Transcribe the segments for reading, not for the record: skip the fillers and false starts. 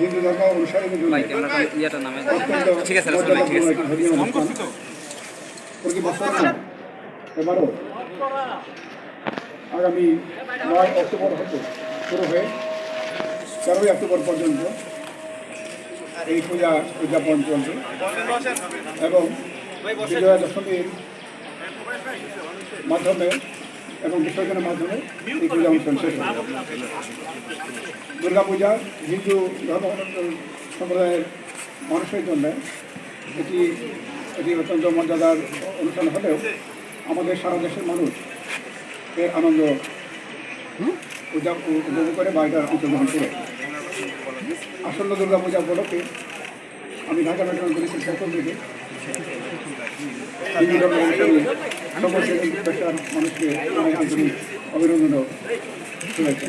হিন্দু ধর্ম অনুসারীদের জন্য প্রতি বছর এবারও আগামী 9 অক্টোবর হতে শুরু হয়ে 13ই অক্টোবর পর্যন্ত এই পূজা উদযাপন চলবে এবং বিজয়া দশমীর মাধ্যমে এবং বিসর্জনের মাধ্যমে এই পূজা অনুষ্ঠান শেষ হবে। দুর্গাপূজা হিন্দু ধর্ম সম্প্রদায়ের মানুষের জন্য এটি অত্যন্ত মর্যাদার অনুষ্ঠান হলেও আমাদের সারা দেশের মানুষ এর আনন্দ উপভোগ করে বা এটার অংশগ্রহণ করে। আসন্ন দুর্গাপূজা উপলক্ষে আমি ঢাকা মেট্রোপলিটন পুলিশের পক্ষ থেকে হিন্দু ধর্ম অনুসারী সকল পেশার মানুষকে আমি আন্তরিক অভিনন্দন শুনেছি।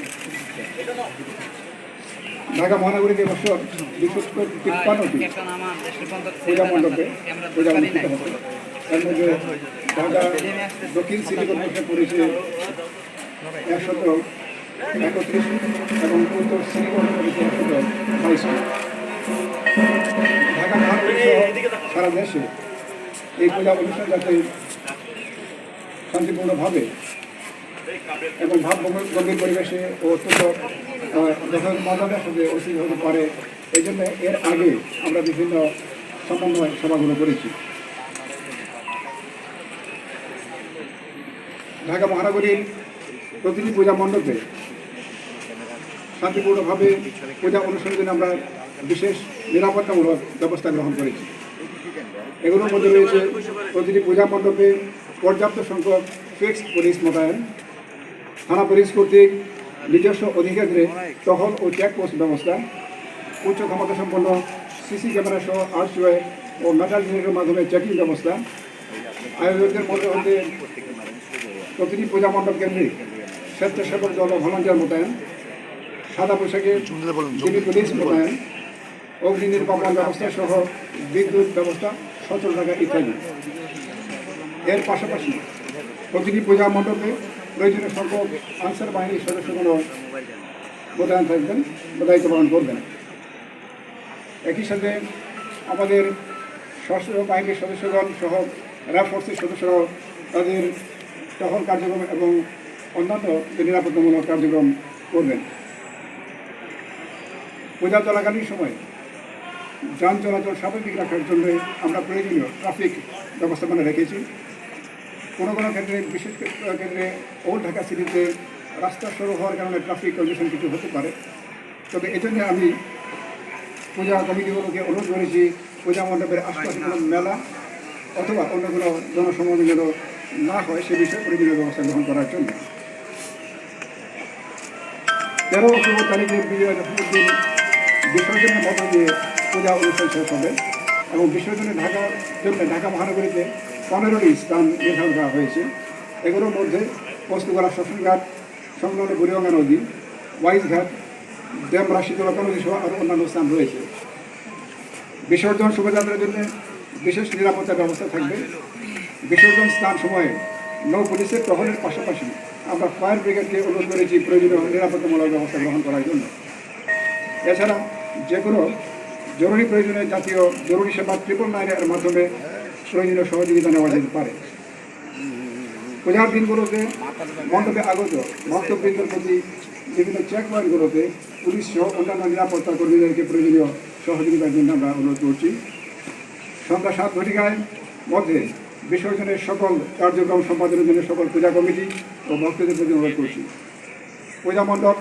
ঢাকা মহানগরীতে এবছর 253টি পূজা মণ্ডপে পূজা অনুষ্ঠিত হবে। এর মধ্যে ঢাকা দক্ষিণ সিটি কর্পোরেশন পড়েছে 131 এবং উত্তর সিটি কর্পোরেশন পড়েছে 122। ঢাকা মহানগরী সহ সারা দেশে এই পূজা অনুষ্ঠান যাতে শান্তিপূর্ণভাবে এবং ভাবগম্ভীর পরিবেশে ও অত্যন্ত মর্যাদার সাথে অনুষ্ঠিত হতে পারে, এই জন্য এর আগে আমরা বিভিন্ন সমন্বয় সভাগুলো করেছি। ঢাকা মহানগরীর প্রতিটি পূজা মণ্ডপে শান্তিপূর্ণভাবে পূজা অনুষ্ঠানের জন্য আমরা বিশেষ নিরাপত্তামূলক ব্যবস্থা গ্রহণ করেছি। এগুলোর মধ্যে রয়েছে প্রতিটি পূজা মণ্ডপে পর্যাপ্ত সংখ্যক ফিক্সড পুলিশ মোতায়েন, থানা পুলিশ কর্তৃক নিজস্ব অধিকারে টহল ও চেকপোস্ট ব্যবস্থা, উচ্চ ক্ষমতা সম্পন্ন সিসি ক্যামেরা সহ আর্টসওয়ে ও মেটাল ডিটেক্টরের মাধ্যমে চেকিং ব্যবস্থা, আয়োজকদের মধ্যে প্রতিটি পূজা মণ্ডপ কেন্দ্রিক স্বেচ্ছাসেবক দল ও ভলান্টিয়ার মোতায়েন, সাদা পোশাকে ডিবি পুলিশ মোতায়েন, অগ্নি নির্বাপন ব্যবস্থা সহ বিদ্যুৎ ব্যবস্থা সচল থাকা ইত্যাদি। এর পাশাপাশি প্রতিটি পূজা মণ্ডপে প্রয়োজনীয় সংখ্যক আনসার বাহিনীর সদস্যগুলো মোতায়েন থাকবেন বা দায়িত্ব পালন করবেন। একই সাথে আমাদের সশস্ত্র বাহিনীর সদস্যগণ সহ র্যাব ফোর্সের সদস্যরাও তাদের টহল কার্যক্রম এবং অন্যান্য নিরাপত্তামূলক কার্যক্রম করবেন। পূজা চলাকালীন সময় যান চলাচল স্বাভাবিক রাখার জন্য আমরা প্রয়োজনীয় ট্রাফিক ব্যবস্থাপনা রেখেছি। কোনো ক্ষেত্রে বিশেষ ক্ষেত্রে ওল্ড ঢাকা সিটিতে রাস্তা সরু হওয়ার কারণে ট্রাফিক কন্ডিশন কিছু হতে পারে, তবে এজন্য আমি পূজা কমিটিগুলোকে অনুরোধ করেছি পূজা মণ্ডপের আশপাশে কোনো মেলা অথবা অন্য কোনো জনসমাগম যেন না হয় সে বিষয়ে প্রয়োজনীয় ব্যবস্থা গ্রহণ করার জন্য। 13 অক্টোবর তারিখে বিজয়া দশমীর দিন বিসর্জনের মধ্য দিয়ে পূজা অনুষ্ঠান শেষ হবে এবং বিসর্জনে ঢাকা মহানগরীতে 15টি স্থান নির্ধারণ করা হয়েছে। এগুলোর মধ্যে পোস্তগোলা শ্মশানঘাট সংলগ্ন বুড়িগঙ্গা নদী, ওয়াইজঘাট, ডেমরা শীতলতা নদী সহ আরও অন্যান্য স্থান রয়েছে। বিসর্জন শোভাযাত্রার জন্য বিশেষ নিরাপত্তার ব্যবস্থা থাকবে। বিসর্জন স্থান সময়ে নৌ পুলিশের টহলের পাশাপাশি আমরা ফায়ার ব্রিগেডকে অনুরোধ করেছি প্রয়োজনীয় নিরাপত্তামূলক ব্যবস্থা গ্রহণ করার জন্য। এছাড়া যে কোনো জরুরি প্রয়োজনে জাতীয় জরুরি সেবা 999-এর মাধ্যমে প্রয়োজনীয় সহযোগিতা নেওয়া যেতে পারে। পূজার দিনগুলোতে মণ্ডপে আগত ভক্তবৃন্দের প্রতি বিভিন্ন চেক পয়েন্টগুলোতে পুলিশ সহ অন্যান্য নিরাপত্তা কর্মীদেরকে প্রয়োজনীয় সহযোগিতার জন্য আমরা অনুরোধ করছি। সন্ধ্যা 7 ঘটিকায় মধ্যে বিসর্জনের সকল কার্যক্রম সম্পাদনের জন্য সকল পূজা কমিটি ও ভক্তদের প্রতি অনুরোধ করছি। পূজা মণ্ডপ,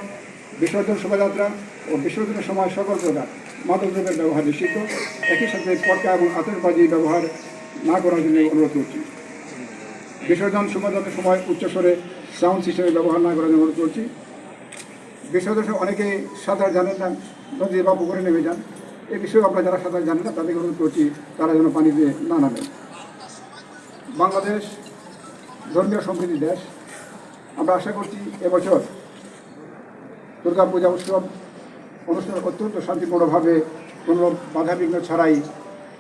বিসর্জন শোভাযাত্রা ও বিসর্জনের সময় সকল প্রকার মাদকদ্রব্যের ব্যবহার নিষিদ্ধ। একই সাথে পটকা এবং আতশবাজি ব্যবহার না করার জন্য অনুরোধ করছি। বিসর্জন শোভাযাত্রার সময় উচ্চস্বরে সাউন্ড সিস্টেমের ব্যবহার না করার জন্য অনুরোধ করছি। বিসর্জন অনেকে সাঁতার জানেন না, নদী বা পুকুরে নেমে যান, এই বিষয়ে আপনারা যারা সাঁতার জানেন না তাদেরকে অনুরোধ করছি তারা যেন পানিতে না নামেন। বাংলাদেশ ধর্মীয় সম্প্রীতির দেশ। আমরা আশা করছি এবছর দুর্গাপূজা উৎসব অনুষ্ঠান অত্যন্ত শান্তিপূর্ণভাবে কোনো বাধাবিঘ্ন ছাড়াই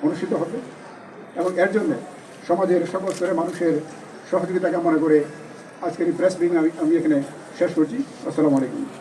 অনুষ্ঠিত হবে এবং এর জন্য সমাজের সকল স্তরের মানুষের সহযোগিতা কামনা করে আজকের এই প্রেস ব্রিফিং আমি এখানে শেষ করছি। আসসালামু আলাইকুম।